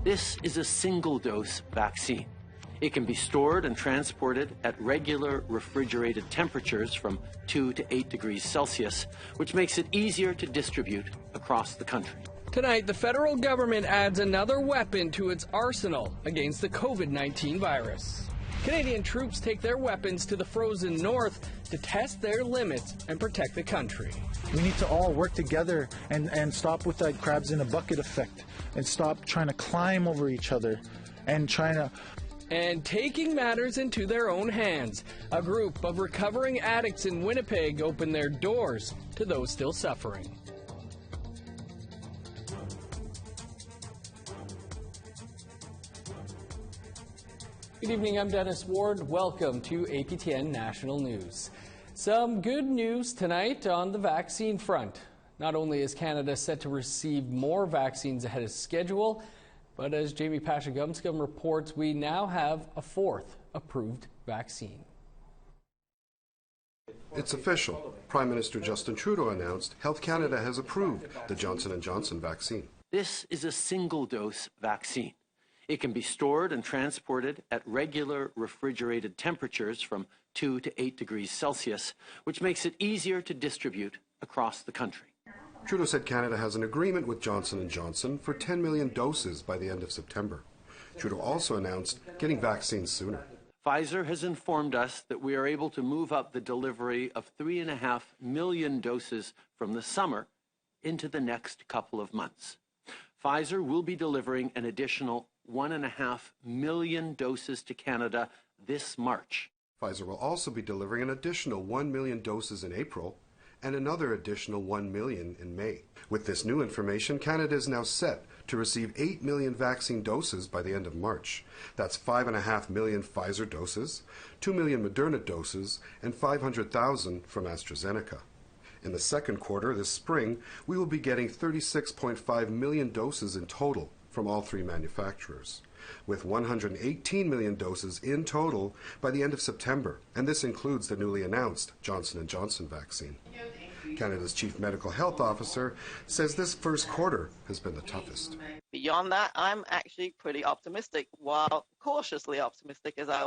This is a single-dose vaccine. It can be stored and transported at regular refrigerated temperatures from 2 to 8 degrees Celsius, which makes it easier to distribute across the country. Tonight, the federal government adds another weapon to its arsenal against the COVID-19 virus. Canadian troops take their weapons to the frozen north to test their limits and protect the country. We need to all work together and stop with that crabs in a bucket effect and stop trying to climb over each other and And taking matters into their own hands, a group of recovering addicts in Winnipeg opened their doors to those still suffering. Good evening, I'm Dennis Ward. Welcome to APTN National News. Some good news tonight on the vaccine front. Not only is Canada set to receive more vaccines ahead of schedule, but as Jamie Pashagumskum reports, we now have a fourth approved vaccine. It's official. Prime Minister Justin Trudeau announced Health Canada has approved the Johnson & Johnson vaccine. This is a single-dose vaccine. It can be stored and transported at regular refrigerated temperatures from 2 to 8 degrees Celsius, which makes it easier to distribute across the country. Trudeau said Canada has an agreement with Johnson & Johnson for 10 million doses by the end of September. Trudeau also announced getting vaccines sooner. Pfizer has informed us that we are able to move up the delivery of 3.5 million doses from the summer into the next couple of months. Pfizer will be delivering an additional 1.5 million doses to Canada this March. Pfizer will also be delivering an additional 1 million doses in April and another additional 1 million in May. With this new information, Canada is now set to receive 8 million vaccine doses by the end of March. That's 5.5 million Pfizer doses, 2 million Moderna doses, and 500,000 from AstraZeneca. In the second quarter this spring, we will be getting 36.5 million doses in total from all three manufacturers, with 118 million doses in total by the end of September, and this includes the newly announced Johnson & Johnson vaccine. Canada's Chief Medical Health Officer says this first quarter has been the toughest. Beyond that, I'm actually pretty optimistic, while cautiously optimistic as I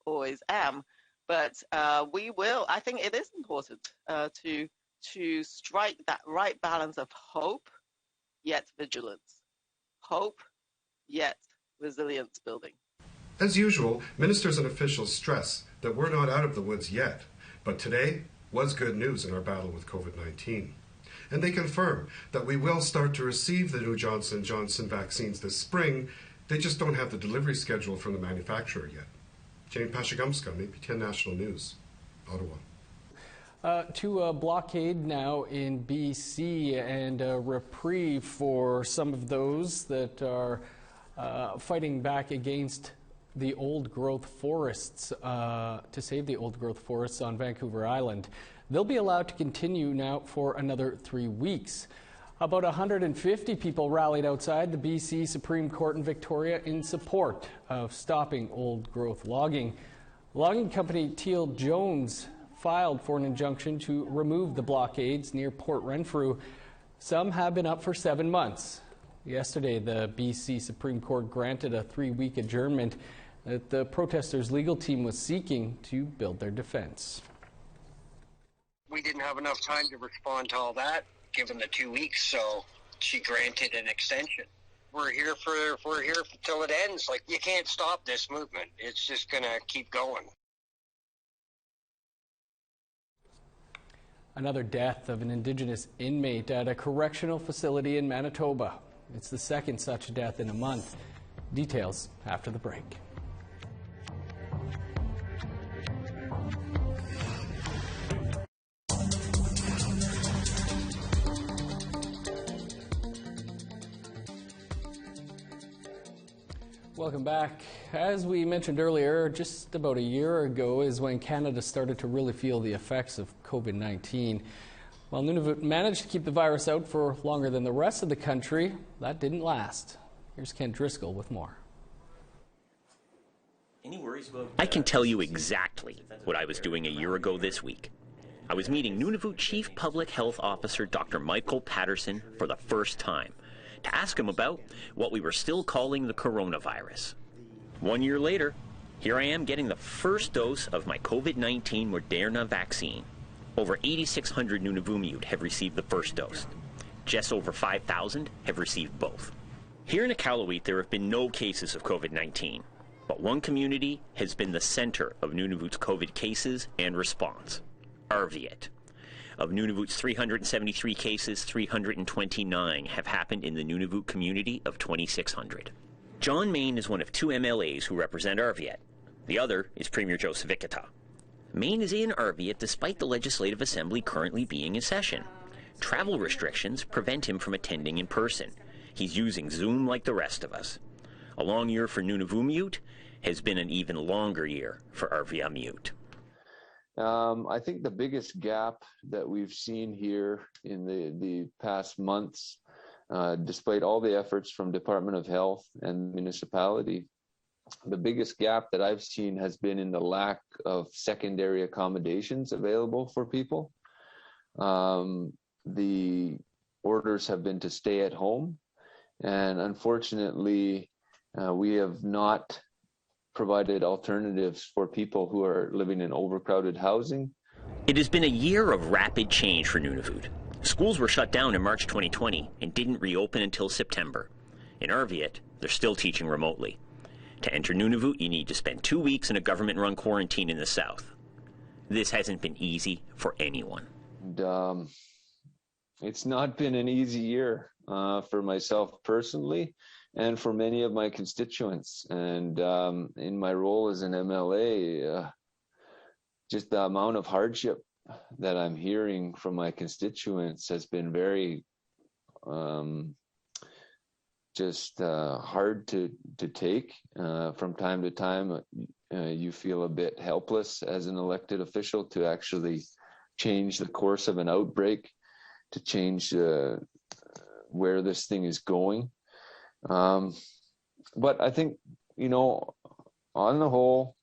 always am. But I think it is important to strike that right balance of hope, yet vigilance. Hope, yet resilience building. As usual, ministers and officials stress that we're not out of the woods yet, but today was good news in our battle with COVID-19. And they confirm that we will start to receive the new Johnson & Johnson vaccines this spring. They just don't have the delivery schedule from the manufacturer yet. Jamie Pashagumskum, APTN National News, Ottawa. To a blockade now in BC and a reprieve for some of those that are fighting back against the old-growth forests, to save the old-growth forests on Vancouver Island. They'll be allowed to continue now for another 3 weeks. About 150 people rallied outside the BC Supreme Court in Victoria in support of stopping old-growth logging. Logging company Teal Jones filed for an injunction to remove the blockades near Port Renfrew. Some have been up for 7 months. Yesterday, the BC Supreme Court granted a 3-week adjournment that the protesters' legal team was seeking to build their defense. We didn't have enough time to respond to all that, given the 2 weeks, so she granted an extension. We're here till it ends. Like, you can't stop this movement. It's just going to keep going. Another death of an Indigenous inmate at a correctional facility in Manitoba. It's the second such death in a month. Details after the break. Welcome back. As we mentioned earlier, just about a year ago is when Canada started to really feel the effects of COVID-19. While Nunavut managed to keep the virus out for longer than the rest of the country, that didn't last. Here's Ken Driscoll with more. I can tell you exactly what I was doing a year ago this week. I was meeting Nunavut Chief Public Health Officer Dr. Michael Patterson for the first time to ask him about what we were still calling the coronavirus. 1 year later, here I am getting the first dose of my COVID-19 Moderna vaccine. Over 8,600 Nunavummiut have received the first dose. Just over 5,000 have received both. Here in Iqaluit, there have been no cases of COVID-19, but one community has been the center of Nunavut's COVID cases and response, Arviat. Of Nunavut's 373 cases, 329 have happened in the Nunavut community of 2,600. John Main is one of two MLAs who represent Arviat. The other is Premier Joseph Ikita. Main is in Arviat despite the Legislative Assembly currently being in session. Travel restrictions prevent him from attending in person. He's using Zoom like the rest of us. A long year for Nunavummiut has been an even longer year for Arviat-Miut. I think the biggest gap that we've seen here in the past months, despite all the efforts from Department of Health and municipality, the biggest gap that I've seen has been in the lack of secondary accommodations available for people. The orders have been to stay at home, and unfortunately, we have not provided alternatives for people who are living in overcrowded housing. It has been a year of rapid change for Nunavut. Schools were shut down in March 2020 and didn't reopen until September. In Arviat, they're still teaching remotely. To enter Nunavut, you need to spend 2 weeks in a government-run quarantine in the south. This hasn't been easy for anyone. And, it's not been an easy year for myself personally and for many of my constituents. And in my role as an MLA, just the amount of hardship that I'm hearing from my constituents has been very hard to take. From time to time, you feel a bit helpless as an elected official to actually change the course of an outbreak, to change where this thing is going. But I think, on the whole,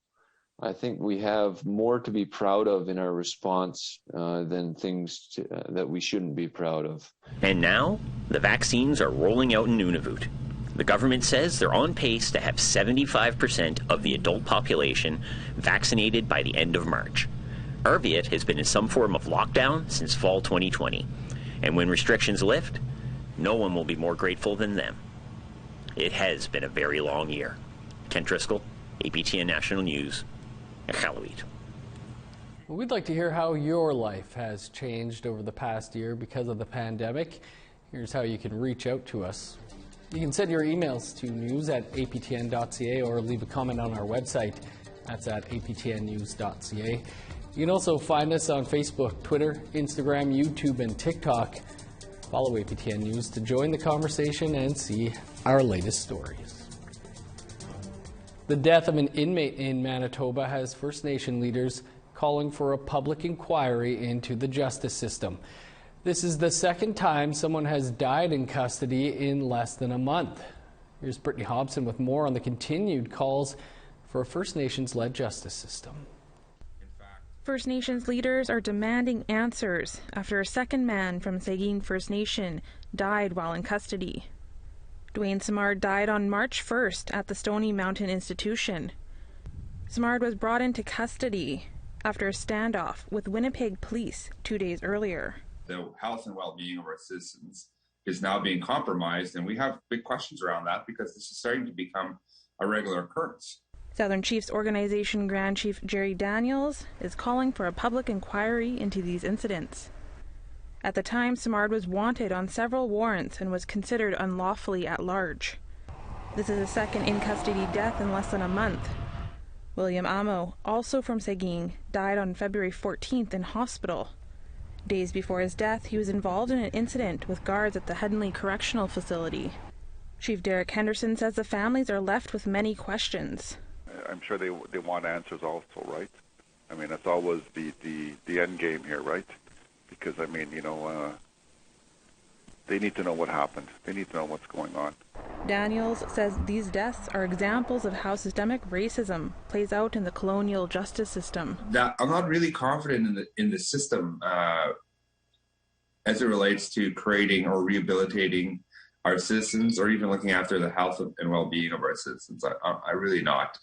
I think we have more to be proud of in our response than things that we shouldn't be proud of. And now, the vaccines are rolling out in Nunavut. The government says they're on pace to have 75% of the adult population vaccinated by the end of March. Arviat has been in some form of lockdown since fall 2020. And when restrictions lift, no one will be more grateful than them. It has been a very long year. Ken Driscoll, APTN National News, Iqaluit. Well, we'd like to hear how your life has changed over the past year because of the pandemic. Here's how you can reach out to us. You can send your emails to news@aptn.ca or leave a comment on our website. That's at aptnnews.ca. You can also find us on Facebook, Twitter, Instagram, YouTube, and TikTok. Follow APTN News to join the conversation and see our latest stories. The death of an inmate in Manitoba has First Nation leaders calling for a public inquiry into the justice system. This is the second time someone has died in custody in less than a month. Here's Brittany Hobson with more on the continued calls for a First Nations-led justice system. First Nations leaders are demanding answers after a second man from Sagkeeng First Nation died while in custody. Dwayne Simard died on March 1st at the Stony Mountain Institution. Simard was brought into custody after a standoff with Winnipeg police 2 days earlier. The health and well-being of our citizens is now being compromised, and we have big questions around that because this is starting to become a regular occurrence. Southern Chiefs Organization Grand Chief Jerry Daniels is calling for a public inquiry into these incidents. At the time, Simard was wanted on several warrants and was considered unlawfully at large. This is a second in-custody death in less than a month. William Amo, also from Sagkeeng, died on February 14th in hospital. Days before his death, he was involved in an incident with guards at the Headingley Correctional Facility. Chief Derek Henderson says the families are left with many questions. I'm sure they want answers also, right? I mean, that's always the end game here, right? Because, I mean, they need to know what happened. They need to know what's going on. Daniels says these deaths are examples of how systemic racism plays out in the colonial justice system. I'm not really confident in the system as it relates to creating or rehabilitating our citizens or even looking after the health and well-being of our citizens. I really not.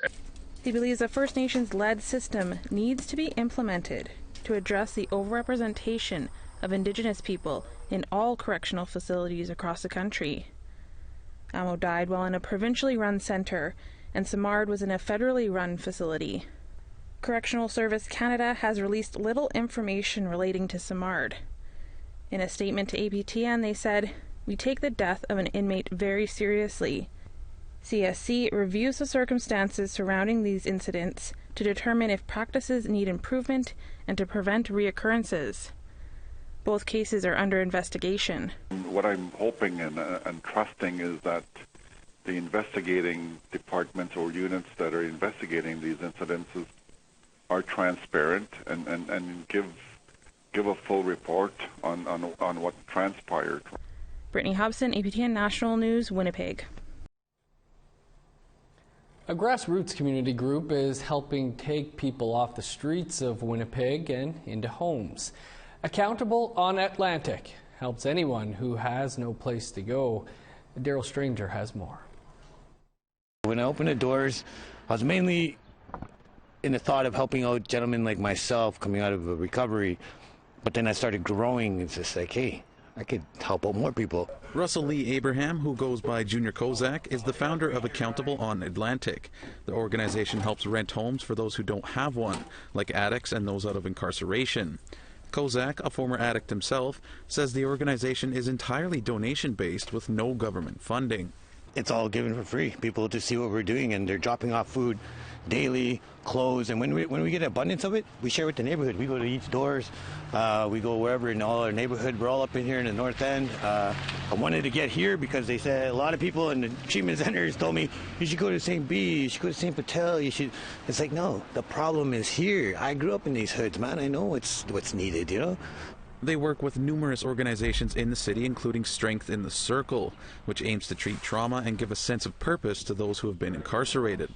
He believes a First Nations-led system needs to be implemented to address the overrepresentation of Indigenous people in all correctional facilities across the country. Amo died while in a provincially run centre, and Simard was in a federally run facility. Correctional Service Canada has released little information relating to Simard. In a statement to APTN, they said, "We take the death of an inmate very seriously. CSC reviews the circumstances surrounding these incidents to determine if practices need improvement and to prevent reoccurrences. Both cases are under investigation." What I'm hoping and trusting is that the investigating departments or units that are investigating these incidences are transparent and give a full report on what transpired. Brittany Hobson, APTN National News, Winnipeg. A Grassroots community group is helping take people off the streets of Winnipeg and into homes. Accountable on Atlantic helps anyone who has no place to go. Daryl Stranger has more. When I opened the doors, I was mainly in the thought of helping out gentlemen like myself coming out of a recovery, but then I started growing. It's just like, hey, I could help out more people. Russell Lee Abraham, who goes by Junior Kozak, is the founder of Accountable on Atlantic. The organization helps rent homes for those who don't have one, like addicts and those out of incarceration. Kozak, a former addict himself, says the organization is entirely donation-based with no government funding. It's all given for free. People just see what we're doing, and they're dropping off food daily, clothes, and when we get abundance of it, we share with the neighborhood. We go to each doors, we go wherever in all our neighborhood. We're all up in here in the north end. I wanted to get here because they said a lot of people in the treatment centers told me you should go to St. B, you should go to St. Patel, you should. It's like, no, the problem is here. I grew up in these hoods, man. I know what's needed, you know. They work with numerous organizations in the city, including Strength in the Circle, which aims to treat trauma and give a sense of purpose to those who have been incarcerated.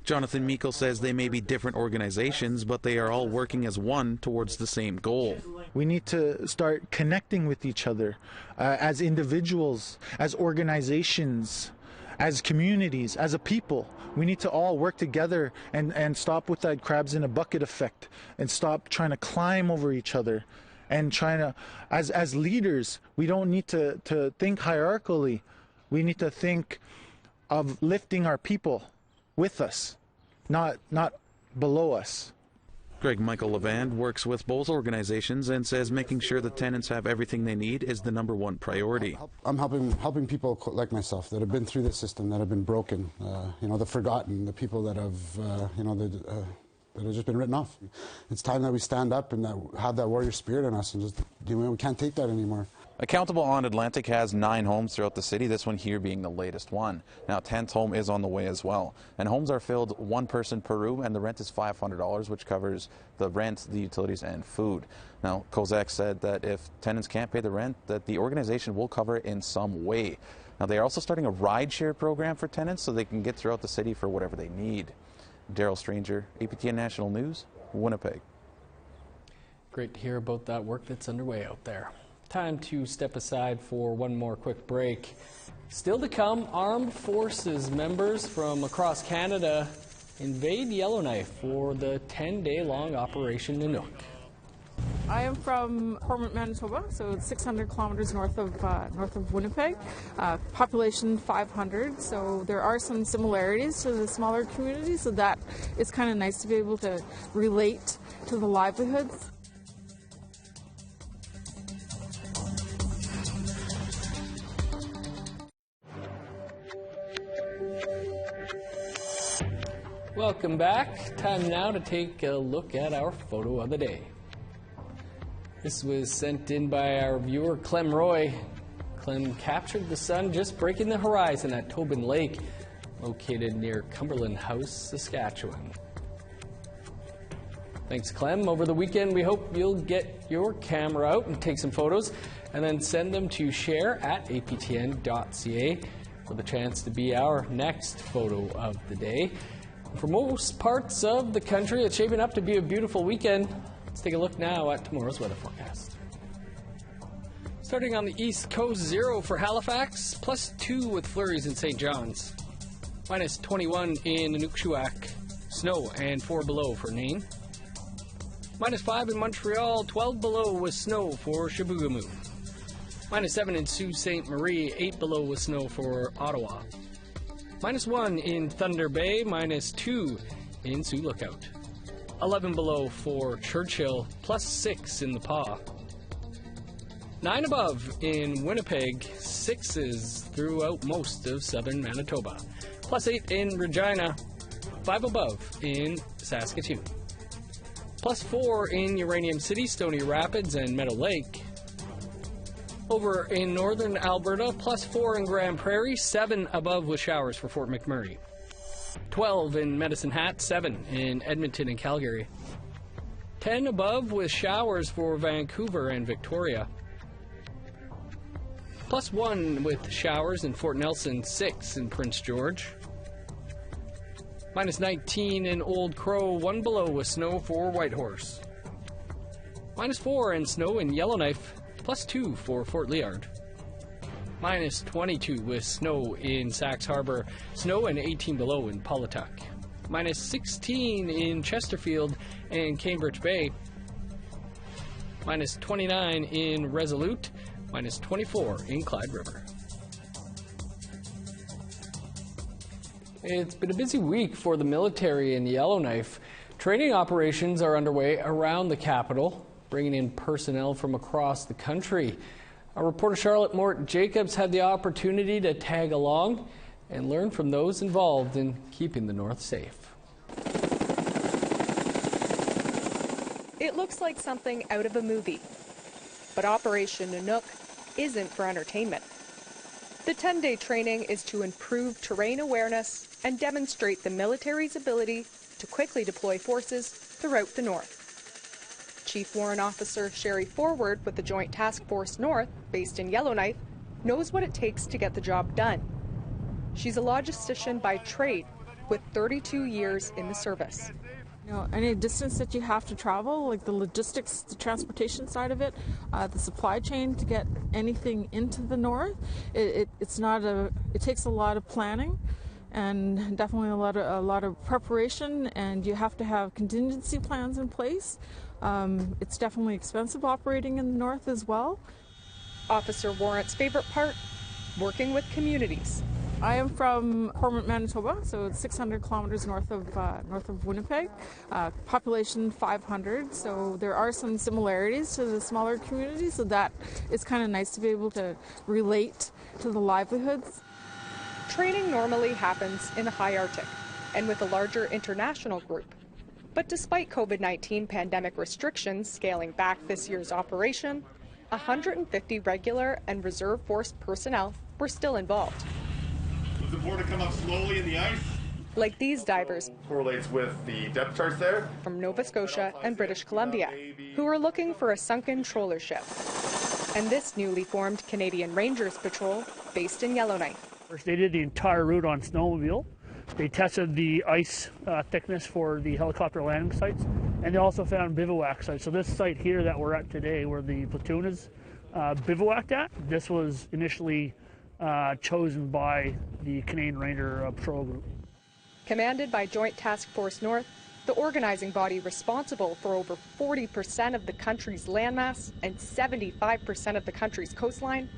Jonathan Meikle says they may be different organizations, but they are all working as one towards the same goal. We need to start connecting with each other as individuals, as organizations, as communities, as a people. We need to all work together and stop with that crabs in a bucket effect and stop trying to climb over each other and trying to, as leaders, we don't need to think hierarchically. We need to think of lifting our people with us, not below us. Greg Michael Levand works with both organizations and says making sure the tenants have everything they need is the #1 priority. I'm helping people like myself that have been through the system, that have been broken, the forgotten, the people that have, that have just been written off. It's time that we stand up and that have that warrior spirit in us, and just, we can't take that anymore. Accountable on Atlantic has 9 homes throughout the city, this one here being the latest one. Now, 10th home is on the way as well. And homes are filled 1 person per room, and the rent is $500, which covers the rent, the utilities, and food. Now, Kozak said that if tenants can't pay the rent, that the organization will cover it in some way. Now, they are also starting a ride-share program for tenants so they can get throughout the city for whatever they need. Daryl Stranger, APTN National News, Winnipeg. Great to hear about that work that's underway out there. Time to step aside for one more quick break. Still to come, armed forces members from across Canada invade Yellowknife for the 10-day-long Operation Nanook. I am from Cormorant, Manitoba, so it's 600 kilometers north of Winnipeg. Population 500, so there are some similarities to the smaller communities, so that is kind of nice to be able to relate to the livelihoods. Welcome back. Time now to take a look at our photo of the day. This was sent in by our viewer, Clem Roy. Clem captured the sun just breaking the horizon at Tobin Lake, located near Cumberland House, Saskatchewan. Thanks, Clem. Over the weekend, we hope you'll get your camera out and take some photos and then send them to share@aptn.ca for the chance to be our next photo of the day. For most parts of the country, it's shaping up to be a beautiful weekend. Let's take a look now at tomorrow's weather forecast. Starting on the East Coast, 0 for Halifax, +2 with flurries in St. John's. -21 in Inukjuak, snow and 4 below for Nain. -5 in Montreal, 12 below with snow for Chibougamau. -7 in Sault Ste. Marie, 8 below with snow for Ottawa. -1 in Thunder Bay, -2 in Sioux Lookout. 11 below for Churchill, +6 in the Pas. 9 above in Winnipeg, 6s throughout most of southern Manitoba. +8 in Regina, 5 above in Saskatoon. +4 in Uranium City, Stony Rapids, and Meadow Lake. Over in northern Alberta, +4 in Grand Prairie, 7 above with showers for Fort McMurray. 12 in Medicine Hat, 7 in Edmonton and Calgary. 10 above with showers for Vancouver and Victoria. +1 with showers in Fort Nelson, 6 in Prince George. -19 in Old Crow, 1 below with snow for Whitehorse. -4 in snow in Yellowknife, +2 for Fort Liard. -22 with snow in Sax Harbor, snow and 18 below in Paulatuck. -16 in Chesterfield and Cambridge Bay. -29 in Resolute, -24 in Clyde River. It's been a busy week for the military in Yellowknife. Training operations are underway around the capital, bringing in personnel from across the country. Our reporter Charlotte Mort Jacobs had the opportunity to tag along and learn from those involved in keeping the North safe. It looks like something out of a movie, but Operation Nanook isn't for entertainment. The 10-day training is to improve terrain awareness and demonstrate the military's ability to quickly deploy forces throughout the North. Chief Warrant Officer Sherry Forward with the Joint Task Force North, based in Yellowknife, knows what it takes to get the job done. She's a logistician by trade with 32 years in the service. You know, any distance that you have to travel, like the logistics, the transportation side of it, the supply chain to get anything into the North, it takes a lot of planning and definitely a lot of preparation, and you have to have contingency plans in place. It's definitely expensive operating in the North as well. Officer Warrant's favorite part, working with communities. I am from Manitoba, so it's 600 kilometers north of Winnipeg. Population 500, so there are some similarities to the smaller communities, so that it's kind of nice to be able to relate to the livelihoods. Training normally happens in the high Arctic and with a larger international group. But despite COVID-19 pandemic restrictions scaling back this year's operation, 150 regular and reserve force personnel were still involved. It's important to come up slowly in the ice. Like these divers. Correlates with the depth charts there. From Nova Scotia and British Columbia, who are looking for a sunken trawler ship. And this newly formed Canadian Rangers Patrol, based in Yellowknife. First, they did the entire route on snowmobile. They tested the ice thickness for the helicopter landing sites, and they also found bivouac sites. So this site here that we're at today, where the platoon is bivouacked at, this was initially chosen by the Canadian Ranger Patrol Group. Commanded by Joint Task Force North, the organizing body responsible for over 40% of the country's landmass and 75% of the country's coastline,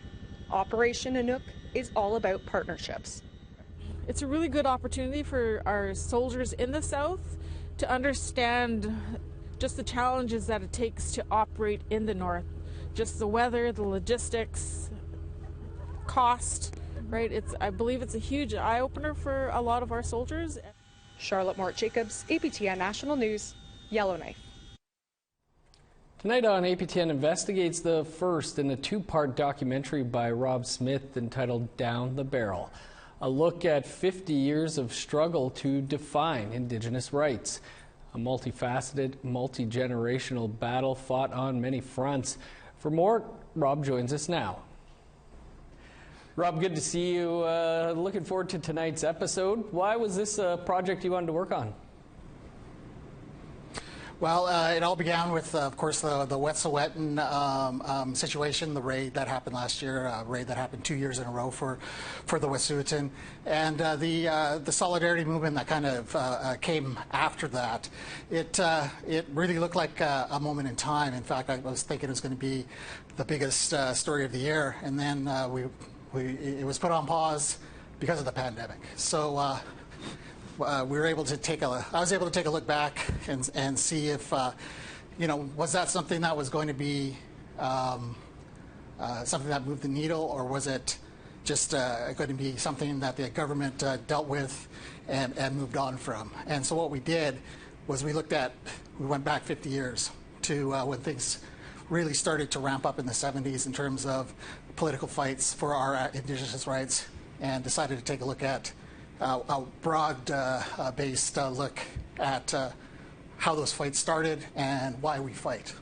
Operation Nanook is all about partnerships. It's a really good opportunity for our soldiers in the South to understand just the challenges that it takes to operate in the North. Just the weather, the logistics, cost, right? I believe it's a huge eye-opener for a lot of our soldiers. Charlotte Mort Jacobs, APTN National News, Yellowknife. Tonight on APTN Investigates, the first in a two-part documentary by Rob Smith entitled Down the Barrel. A look at 50 years of struggle to define Indigenous rights. A multifaceted, multi-generational battle fought on many fronts. For more, Rob joins us now. Rob, good to see you. Looking forward to tonight's episode. Why was this a project you wanted to work on? Well, it all began with, of course, the Wet'suwet'en situation, the raid that happened last year, a raid that happened 2 years in a row for the Wet'suwet'en, and the solidarity movement that kind of came after that. It really looked like a moment in time. In fact, I was thinking it was going to be the biggest story of the year, and then it was put on pause because of the pandemic. So. I was able to take a look back and see if, was that something that was going to be something that moved the needle, or was it just going to be something that the government dealt with and moved on from? And so what we did was we went back 50 years to when things really started to ramp up in the 70s in terms of political fights for our Indigenous rights, and decided to take a look at a broad-based look at how those fights started and why we fight.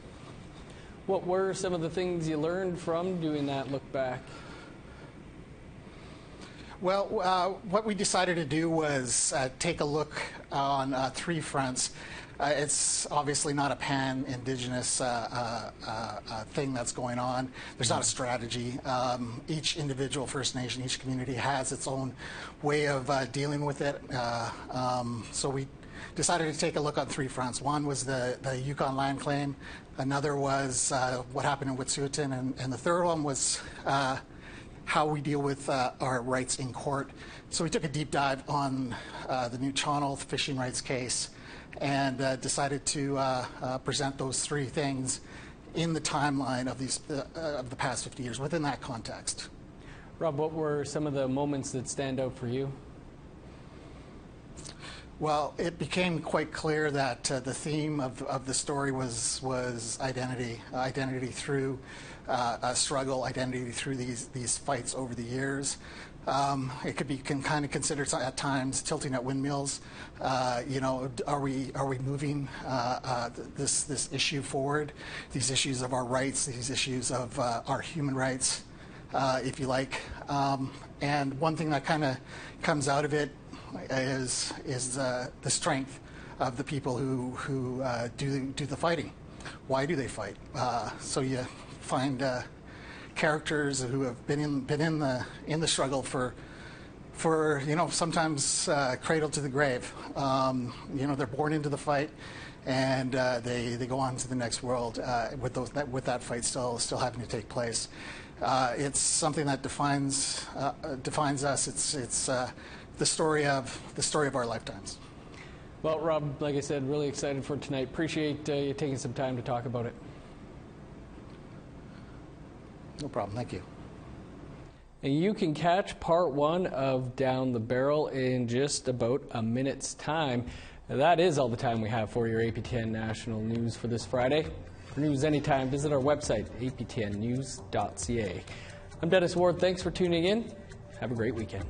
What were some of the things you learned from doing that look back? Well, what we decided to do was take a look on 3 fronts. It's obviously not a pan-Indigenous thing that's going on. There's not a strategy. Each individual First Nation, each community has its own way of dealing with it. So we decided to take a look on 3 fronts. One was the Yukon land claim. Another was what happened in Wet'suwet'en. And the third one was how we deal with our rights in court. So we took a deep dive on the New Channel fishing rights case, and decided to present those 3 things in the timeline of the past 50 years within that context. Rob, what were some of the moments that stand out for you? Well, it became quite clear that the theme of the story was identity through a struggle, identity through these fights over the years. It could be kind of considered at times tilting at windmills. Are we moving this issue forward? These issues of our rights, these issues of our human rights, if you like. And one thing that kind of comes out of it is the strength of the people who do the fighting. Why do they fight? So you find characters who have been in the struggle for sometimes cradle to the grave. They're born into the fight, and they go on to the next world with that fight still having to take place. It's something that defines us. It's the story of our lifetimes. Well, Rob, like I said, really excited for tonight. Appreciate you taking some time to talk about it. No problem. Thank you. And you can catch part 1 of Down the Barrel in just about a minute's time. That is all the time we have for your APTN National News for this Friday. For news anytime, visit our website, aptnnews.ca. I'm Dennis Ward. Thanks for tuning in. Have a great weekend.